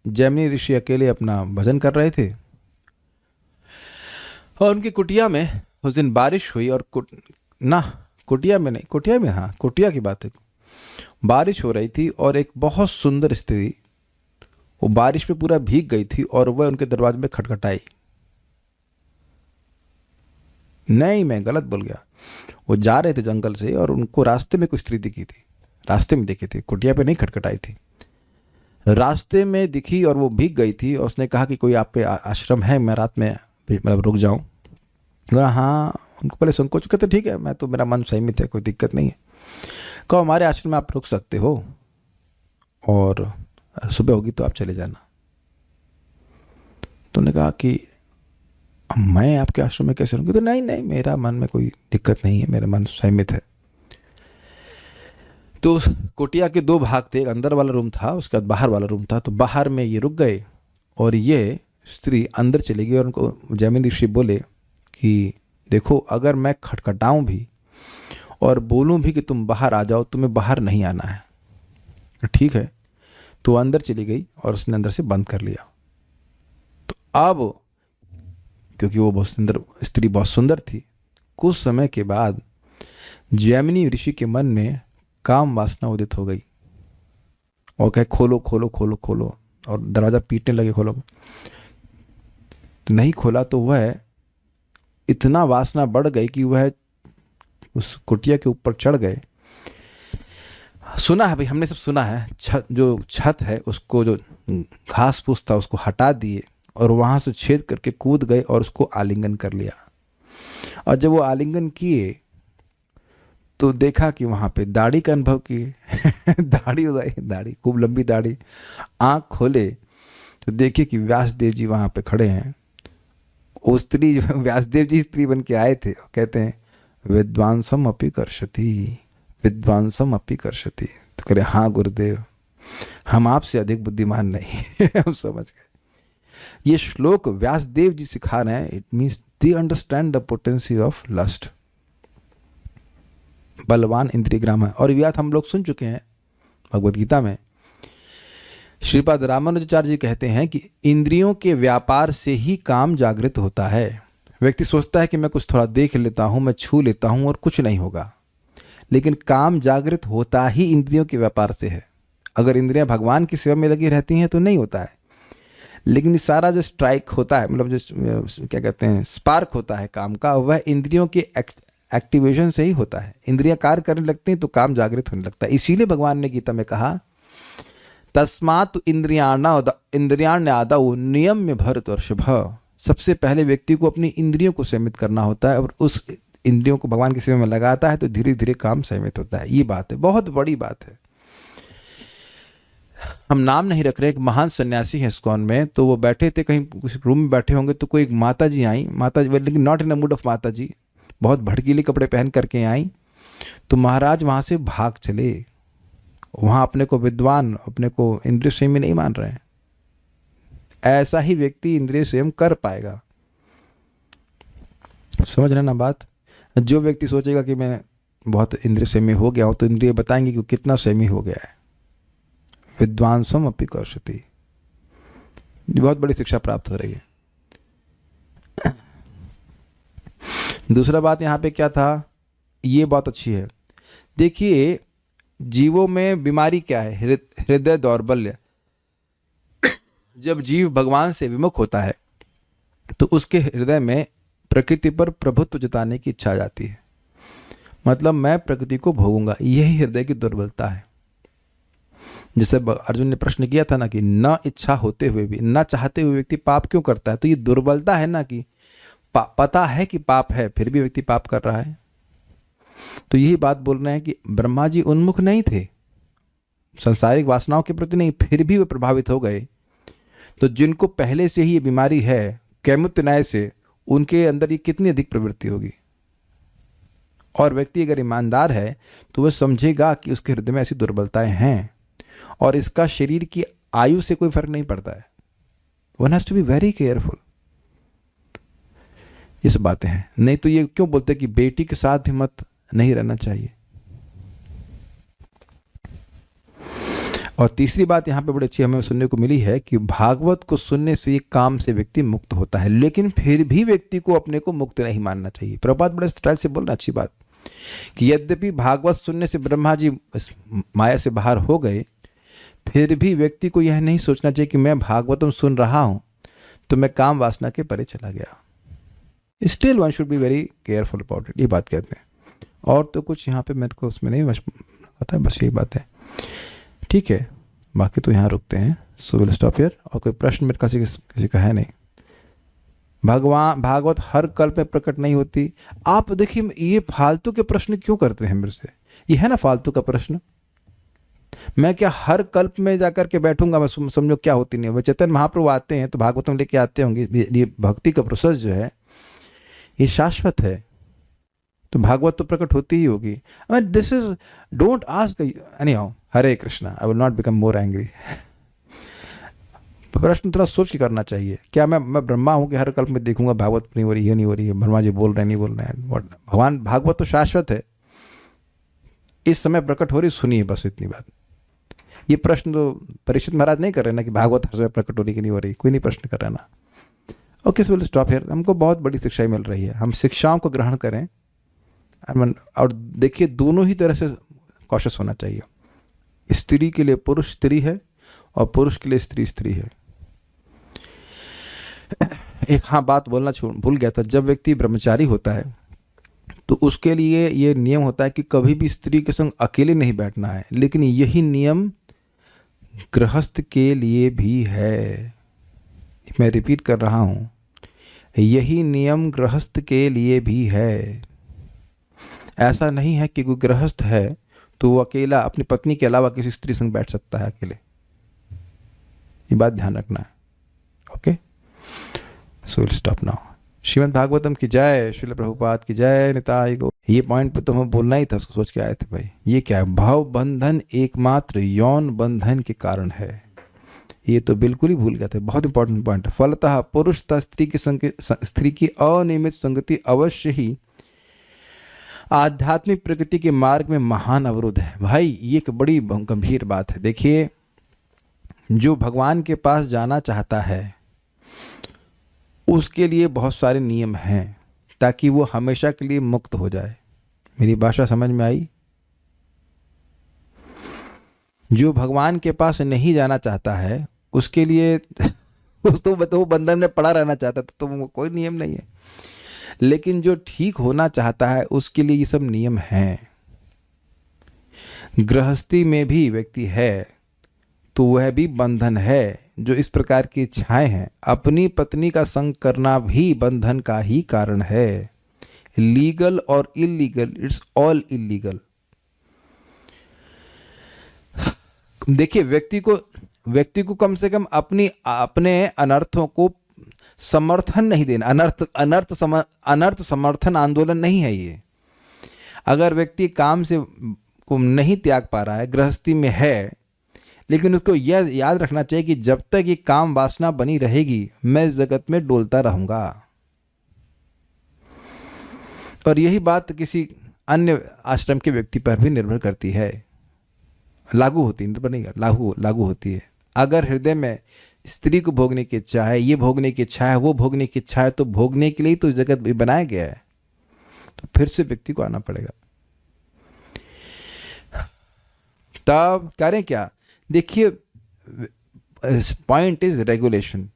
जैमिनी ऋषि अकेले अपना भजन कर रहे थे और उनकी कुटिया में उस दिन बारिश हुई। और कुटिया में नहीं, कुटिया में, हाँ कुटिया की बात है, बारिश हो रही थी और एक बहुत सुंदर स्त्री वो बारिश में पूरा भीग गई थी और वह उनके दरवाजे में खटखटाई। नहीं, मैं गलत बोल गया। वो जा रहे थे जंगल से और उनको रास्ते में कोई स्त्री दिखी थी, रास्ते में दिखी थी, कुटिया पे नहीं खटखटाई थी, रास्ते में दिखी और वो भीग गई थी। और उसने कहा कि कोई आप पे आश्रम है, मैं रात में मतलब रुक जाऊं? हाँ, उनको पहले संकोच, कहते ठीक है, मैं तो, मेरा मन संयमित है, कोई दिक्कत नहीं है। कहो हमारे आश्रम में आप रुक सकते हो और सुबह होगी तो आप चले जाना। तो उन्होंने कहा कि मैं आपके आश्रम में कैसे रहूँगी? तो नहीं नहीं, मेरा मन में कोई दिक्कत नहीं है, मेरा मन संयमित है। तो कुटिया के दो भाग थे, एक अंदर वाला रूम था, उसके बाद बाहर वाला रूम था। तो बाहर में ये रुक गए और ये स्त्री अंदर चली गई और उनको जैमिनी ऋषि बोले कि देखो, अगर मैं खटखटाऊं भी और बोलूं भी कि तुम बाहर आ जाओ, तुम्हें बाहर नहीं आना है। ठीक है। तो अंदर चली गई और उसने अंदर से बंद कर लिया। तो अब क्योंकि वो बहुत सुंदर स्त्री, बहुत सुंदर थी, कुछ समय के बाद जैमिनी ऋषि के मन में काम वासना उदित हो गई और कहे खोलो खोलो खोलो खोलो, और दरवाजा पीटने लगे, खोलो। तो नहीं खोला तो वह इतना वासना बढ़ गई कि वह उस कुटिया के ऊपर चढ़ गए। सुना है भाई, हमने सब सुना है, जो छत है उसको, जो घास फूस था उसको हटा दिए और वहां से छेद करके कूद गए और उसको आलिंगन कर लिया। और जब वो आलिंगन किए तो देखा कि वहां पे दाढ़ी का अनुभव किए। दाढ़ी खूब लंबी दाढ़ी। आंख खोले तो देखे कि व्यासदेव जी वहां पे खड़े हैं। वो स्त्री, व्यासदेव जी स्त्री बन के आए थे, कहते हैं विद्वांसम अपि कर्षति, विद्वांसम अपि कर्षति। तो कह रहे हाँ गुरुदेव, हम आपसे अधिक बुद्धिमान नहीं। हम समझ गए। ये श्लोक व्यासदेव जी सिखा रहे हैं। It means they understand the potency of lust. बलवान इंद्रिय ग्राम है। और ये बात हम लोग सुन चुके हैं भगवद गीता में। श्रीपाद रामानुजाचार्य जी कहते हैं कि इंद्रियों के व्यापार से ही काम जागृत होता है। व्यक्ति सोचता है कि मैं कुछ थोड़ा देख लेता हूं, मैं छू लेता हूं और कुछ नहीं होगा, लेकिन काम जागृत होता ही इंद्रियों के व्यापार से है। अगर इंद्रियां भगवान की सेवा में लगी रहती हैं तो नहीं होता है। लेकिन ये सारा जो स्ट्राइक होता है, मतलब जो क्या कहते हैं स्पार्क होता है काम का, वह इंद्रियों के एक्टिवेशन से ही होता है। इंद्रियां कार्य करने लगती हैं तो काम जागृत होने लगता है। इसीलिए भगवान ने गीता में कहा तस्मात् इंद्रियाण्यादौ नियम्य भरतर्षभ। सबसे पहले व्यक्ति को अपनी इंद्रियों को संयमित करना होता है और उस इंद्रियों को भगवान की सेवा में लगाता है तो धीरे धीरे काम संयमित होता है। ये बात है, बहुत बड़ी बात है। हम नाम नहीं रख रहे, एक महान सन्यासी है इस्कॉन में, तो वो बैठे थे कहीं किसी रूम में बैठे होंगे, तो कोई एक माता जी आई, माता जी लेकिन not in the mood off माता जी, बहुत भड़कीले कपड़े पहन करके आई। तो महाराज वहाँ से भाग चले। वहाँ अपने को विद्वान, अपने को इंद्रिय संयमी नहीं मान रहे हैं। ऐसा ही व्यक्ति इंद्रिय संयम कर पाएगा। समझ रहे ना बात? जो व्यक्ति सोचेगा कि मैं बहुत इंद्रिय संयमी हो गया हूँ, तो इंद्रिय बताएंगे कि कितना संयमी हो गया है। विद्वांसम अपि कौशति, बहुत बड़ी शिक्षा प्राप्त हो रही है। दूसरा बात यहाँ पे क्या था, ये बहुत अच्छी है। देखिए जीवों में बीमारी क्या है, हृदय दौर्बल्य। जब जीव भगवान से विमुख होता है तो उसके हृदय में प्रकृति पर प्रभुत्व जताने की इच्छा आ जाती है। मतलब मैं प्रकृति को भोगूंगा, यही हृदय की दुर्बलता है। जैसे अर्जुन ने प्रश्न किया था ना कि न इच्छा होते हुए भी, न चाहते हुए व्यक्ति पाप क्यों करता है, तो ये दुर्बलता है ना कि पता है कि पाप है फिर भी व्यक्ति पाप कर रहा है। तो यही बात बोल रहे हैं कि ब्रह्मा जी उन्मुख नहीं थे, सांसारिक वासनाओं के प्रति नहीं, फिर भी वे प्रभावित हो गए। तो जिनको पहले से ही ये बीमारी है कैमुत्य न्याय से, उनके अंदर ये कितनी अधिक प्रवृत्ति होगी। और व्यक्ति अगर ईमानदार है तो वह समझेगा कि उसके हृदय में ऐसी दुर्बलताएं हैं और इसका शरीर की आयु से कोई फर्क नहीं पड़ता है। One has to be very careful. ये सब बातें हैं। नहीं तो ये क्यों बोलते कि बेटी के साथ भी मत नहीं रहना चाहिए। और तीसरी बात यहाँ पे बड़ी अच्छी हमें सुनने को मिली है कि भागवत को सुनने से एक काम से व्यक्ति मुक्त होता है, लेकिन फिर भी व्यक्ति को अपने को मुक्त नहीं मानना चाहिए। प्रभुपाद बड़े स्टाइल से बोलना अच्छी बात कि यद्यपि भागवत सुनने से ब्रह्मा जी माया से बाहर हो गए, फिर भी व्यक्ति को यह नहीं सोचना चाहिए कि मैं भागवतम सुन रहा हूं तो मैं काम वासना के परे चला गया। Still one should be very careful about it. ये बात कहते हैं। और तो कुछ यहाँ पे मैं को उसमें नहीं पता, बस यही बात है। ठीक है, बाकी तो यहाँ रुकते हैं। So will stop here. और कोई प्रश्न मेरे किसी का है नहीं। भगवान भागवत हर कल्प में प्रकट नहीं होती। आप देखिए ये फालतू के प्रश्न क्यों करते हैं मेरे से, ये है ना फालतू का प्रश्न। मैं क्या हर कल्प में जाकर के बैठूंगा, मैं समझो क्या होती नहीं। वह चैतन्य महाप्रभु आते हैं तो भागवत में लेके आते होंगे। ये भक्ति का प्रोसेस जो है ये शाश्वत है, तो भागवत तो प्रकट होती ही होगी। I mean this is don't ask any how. Hare Krishna, I will not become more angry. प्रश्न थोड़ा सोच के करना चाहिए। क्या मैं ब्रह्मा हूँ कि हर कल्प में देखूंगा भागवत नहीं हो रही, ये नहीं हो रही है, ब्रह्मा जी बोल रहे हैं नहीं बोल रहे हैं। भगवान भागवत तो शाश्वत है, इस समय प्रकट हो रही, सुनिए बस इतनी बात। ये प्रश्न तो परीक्षित महाराज नहीं कर रहे ना कि भागवत हर समय प्रकट हो रही कि नहीं हो रही, कोई नहीं प्रश्न कर रहा ना। Okay, so will stop here. हमको बहुत बड़ी शिक्षाएं मिल रही है, हम शिक्षाओं को ग्रहण करें। और देखिए दोनों ही तरह से कॉशियस होना चाहिए। स्त्री के लिए पुरुष स्त्री है और पुरुष के लिए स्त्री स्त्री है। एक बात बोलना भूल गया था। जब व्यक्ति ब्रह्मचारी होता है तो उसके लिए ये नियम होता है कि कभी भी स्त्री के संग अकेले नहीं बैठना है। लेकिन यही नियम गृहस्थ के लिए भी है। मैं रिपीट कर रहा हूँ, यही नियम गृहस्थ के लिए भी है। ऐसा नहीं है कि कोई गृहस्थ है तो वो अकेला अपनी पत्नी के अलावा किसी स्त्री संग बैठ सकता है अकेले। ये बात ध्यान रखना है। Okay, so will stop now. Shrimad Bhagavatam की जय, श्रील प्रभुपाद की जय, निताई गो। ये पॉइंट पे तो हमें बोलना ही था, उसको सोच के आए थे भाई। ये क्या है? भाव बंधन एकमात्र यौन बंधन के कारण है। ये तो बिल्कुल ही भूल गए थे, बहुत इंपॉर्टेंट पॉइंट है। फलतः पुरुष तथा स्त्री की अनियमित संगति अवश्य ही आध्यात्मिक प्रकृति के मार्ग में महान अवरोध है। भाई ये एक बड़ी गंभीर बात है। देखिए, जो भगवान के पास जाना चाहता है उसके लिए बहुत सारे नियम हैं ताकि वो हमेशा के लिए मुक्त हो जाए। मेरी भाषा समझ में आई? जो भगवान के पास नहीं जाना चाहता है उसके लिए तो बंधन में पड़ा रहना चाहता है तो कोई नियम नहीं है। लेकिन जो ठीक होना चाहता है उसके लिए ये सब नियम हैं। गृहस्थी में भी व्यक्ति है तो वह भी बंधन है। जो इस प्रकार की इच्छाएं हैं, अपनी पत्नी का संग करना भी बंधन का ही कारण है। लीगल और इलीगल, इट्स ऑल इलीगल। देखिए, व्यक्ति को कम से कम अपने अनर्थों को समर्थन नहीं देना। अनर्थ समर्थन आंदोलन नहीं है ये। अगर व्यक्ति काम से को नहीं त्याग पा रहा है, गृहस्थी में है, लेकिन उसको यह याद रखना चाहिए कि जब तक ये काम वासना बनी रहेगी मैं इस जगत में डोलता रहूंगा। और यही बात किसी अन्य आश्रम के व्यक्ति पर भी निर्भर करती है, लागू होती है, निर्भर नहीं, लागू होती है। अगर हृदय में स्त्री को भोगने की इच्छा है, ये भोगने की इच्छा है, वो भोगने की इच्छा है, तो भोगने के लिए तो जगत भी बनाया गया है, तो फिर से व्यक्ति को आना पड़ेगा। तब करें क्या? देखिए, पॉइंट इज रेगुलेशन।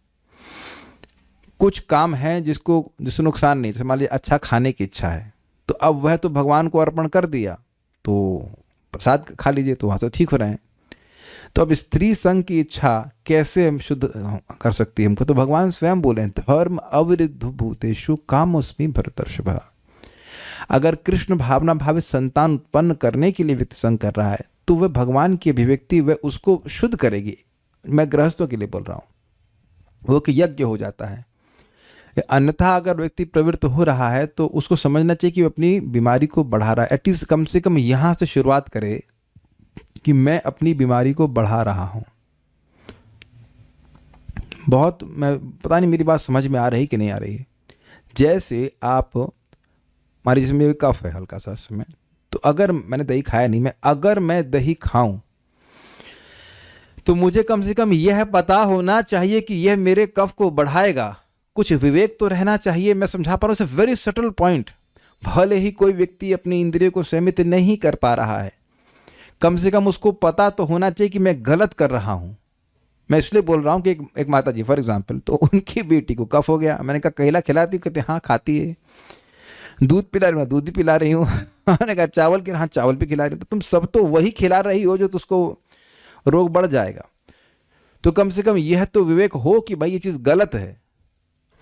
कुछ काम है जिसको नुकसान नहीं, जैसे मान लीजिए अच्छा खाने की इच्छा है, तो अब वह तो भगवान को अर्पण कर दिया, तो प्रसाद खा लीजिए, तो वहाँ से ठीक हो रहे हैं। तो अब स्त्री संग की इच्छा कैसे हम शुद्ध कर सकती है? हमको तो भगवान स्वयं बोले, धर्म अविरुद्ध भूतेषु कामोऽस्मि भरतर्षभ। अगर कृष्ण भावना भावित संतान उत्पन्न करने के लिए व्यक्ति संग कर रहा है, तो वह भगवान की अभिव्यक्ति वह उसको शुद्ध करेगी। मैं गृहस्थों के लिए बोल रहा हूँ, वो कि यज्ञ हो जाता है। अन्यथा अगर व्यक्ति प्रवृत्त हो रहा है तो उसको समझना चाहिए कि वो अपनी बीमारी को बढ़ा रहा है। एटलीस्ट कम से कम यहाँ से शुरुआत करे कि मैं अपनी बीमारी को बढ़ा रहा हूँ। मैं पता नहीं मेरी बात समझ में आ रही कि नहीं आ रही है। जैसे आप हमारे जिसमें भी कफ है हल्का सा समय, तो अगर मैंने दही खाया नहीं, अगर मैं दही खाऊं तो मुझे कम से कम यह पता होना चाहिए कि यह मेरे कफ को बढ़ाएगा। कुछ विवेक तो रहना चाहिए। मैं समझा पा रहा हूँ, वेरी सटल पॉइंट। भले ही कोई व्यक्ति अपनी इंद्रियों को सीमित नहीं कर पा रहा है, कम से कम उसको पता तो होना चाहिए कि मैं गलत कर रहा हूँ। मैं इसलिए बोल रहा हूँ कि एक माता जी फॉर एग्जाम्पल, तो उनकी बेटी को कफ हो गया। मैंने कहा केला खिलाती हूँ? कहते हाँ खाती है। दूध पिला रही, मैं दूध ही पिला रही हूँ। मैंने कहा चावल हाँ चावल भी खिला रही हूँ। तो तुम सब तो वही खिला रही हो जो तुझको रोग बढ़ जाएगा। तो कम से कम यह तो विवेक हो कि भाई ये चीज़ गलत है।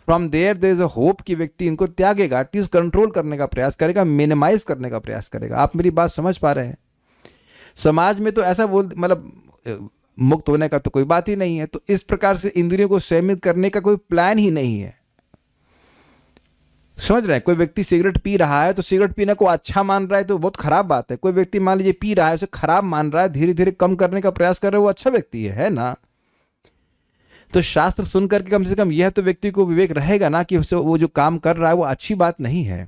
From there is a hope कि व्यक्ति इनको त्यागेगा, एटलीस्ट कंट्रोल करने का प्रयास करेगा, मिनिमाइज करने का प्रयास करेगा। आप मेरी बात समझ पा रहे हैं? समाज में तो ऐसा मतलब मुक्त होने का तो कोई बात ही नहीं है। तो इस प्रकार से इंद्रियों को सीमित करने का कोई प्लान ही नहीं है। समझ रहे हैं? कोई व्यक्ति सिगरेट पी रहा है तो सिगरेट पीने को अच्छा मान रहा है तो बहुत खराब बात है। कोई व्यक्ति मान लीजिए पी रहा है, उसे खराब मान रहा है, धीरे धीरे कम करने का प्रयास कर रहा है, वो अच्छा व्यक्ति है ना? तो शास्त्र सुन करके कम से कम यह तो व्यक्ति को विवेक रहेगा ना कि वो जो काम कर रहा है वो अच्छी बात नहीं है।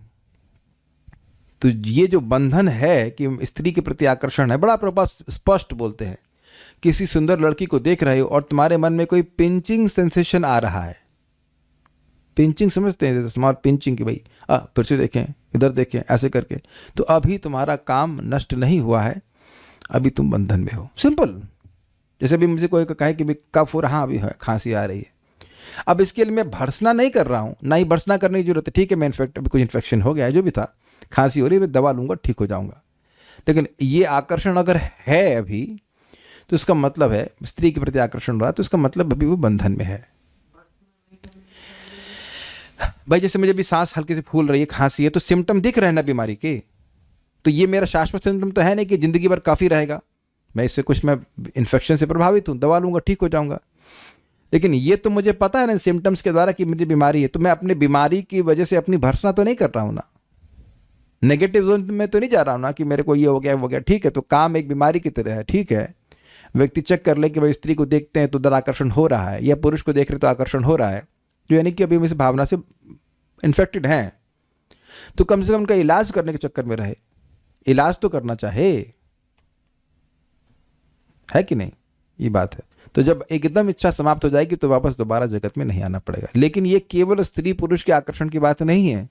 तो ये जो बंधन है कि स्त्री के प्रति आकर्षण है, बड़ा प्रभुपाद स्पष्ट बोलते हैं। किसी सुंदर लड़की को देख रहे हो और तुम्हारे मन में कोई पिंचिंग सेंसेशन आ रहा है, पिंचिंग समझते हैं, स्मॉल पिंचिंग की भाई फिर से देखें, इधर देखें, ऐसे करके, तो अभी तुम्हारा काम नष्ट नहीं हुआ है, अभी तुम बंधन में हो। सिंपल। जैसे भी मुझे कोई कहे कि कफ हो रहा, हाँ अभी है, खांसी आ रही है। अब इसके लिए मैं भर्सना नहीं कर रहा हूँ, ना ही भर्सना करने की जरूरत है। ठीक है, मैं अभी कुछ इन्फेक्शन हो गया है, जो भी था, खांसी हो रही है, मैं दवा लूंगा, ठीक हो जाऊंगा। लेकिन ये आकर्षण अगर है अभी, तो इसका मतलब है स्त्री के प्रति आकर्षण हो रहा है, तो इसका मतलब अभी वो बंधन में है। भाई जैसे मुझे भी सांस हल्के से फूल रही है, खांसी है, तो सिम्टम दिख रहे हैं ना बीमारी के, तो ये मेरा शाश्वत सिम्टम तो है नहीं कि जिंदगी भर काफी रहेगा। मैं इससे कुछ, मैं इन्फेक्शन से प्रभावित हूँ, दवा लूंगा, ठीक हो जाऊंगा। लेकिन ये तो मुझे पता है ना सिम्टम्स के द्वारा कि मुझे बीमारी है, तो मैं अपनी बीमारी की वजह से अपनी भर्सना तो नहीं कर रहा हूँ ना, नेगेटिव जोन में तो नहीं जा रहा हूँ ना कि मेरे को ये हो गया वो गया। ठीक है, तो काम एक बीमारी की तरह है। ठीक है, व्यक्ति चेक कर ले कि भाई स्त्री को देखते हैं तो उधर आकर्षण हो रहा है, या पुरुष को देख रहे तो आकर्षण हो रहा है, तो यानी कि अभी हम इस भावना से इन्फेक्टेड हैं। तो कम से कम उनका इलाज करने के चक्कर में रहे, इलाज तो करना चाहे, है कि नहीं? ये बात है। तो जब एकदम इच्छा समाप्त हो जाएगी तो वापस दोबारा जगत में नहीं आना पड़ेगा। लेकिन ये केवल स्त्री पुरुष के आकर्षण की बात नहीं है,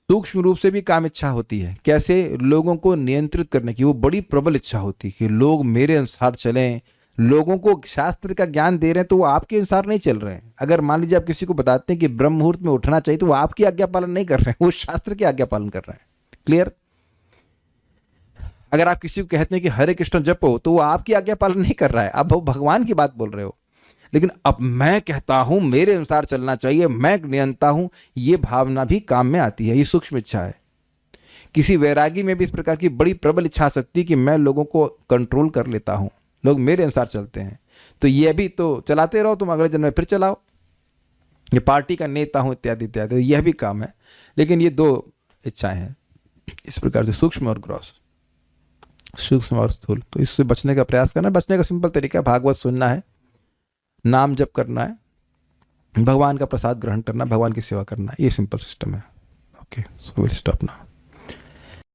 सूक्ष्म रूप से भी काम इच्छा होती है। कैसे? लोगों को नियंत्रित करने की वो बड़ी प्रबल इच्छा होती है कि लोग मेरे अनुसार चलें। लोगों को शास्त्र का ज्ञान दे रहे हैं तो वो आपके अनुसार नहीं चल रहे हैं। अगर मान लीजिए आप किसी को बताते हैं कि ब्रह्म मुहूर्त में उठना चाहिए, तो वो आपकी आज्ञा पालन नहीं कर रहे हैं, वो शास्त्र की आज्ञा पालन कर रहे हैं। क्लियर? अगर आप किसी को कहते हैं कि हरे कृष्ण जपो, तो वो आपकी आज्ञा पालन नहीं कर रहा है, आप भगवान की बात बोल रहे हो। लेकिन अब मैं कहता हूं मेरे अनुसार चलना चाहिए, मैं नियंता हूं, ये भावना भी काम में आती है। ये सूक्ष्म इच्छा है। किसी वैरागी में भी इस प्रकार की बड़ी प्रबल इच्छा आ सकती है कि मैं लोगों को कंट्रोल कर लेता हूं, लोग मेरे अनुसार चलते हैं। तो ये भी तो चलाते रहो, तुम अगले जन्म में फिर चलाओ। ये पार्टी का नेता हूँ इत्यादि इत्यादि, यह भी काम है। लेकिन ये दो इच्छाएं हैं इस प्रकार से, सूक्ष्म और ग्रॉस, सूक्ष्म और स्थूल। तो इससे बचने का प्रयास करना। बचने का सिंपल तरीका है, भागवत सुनना है, नाम जप करना है, भगवान का प्रसाद ग्रहण करना, भगवान की सेवा करना, ये सिंपल सिस्टम है। Okay, so will stop now.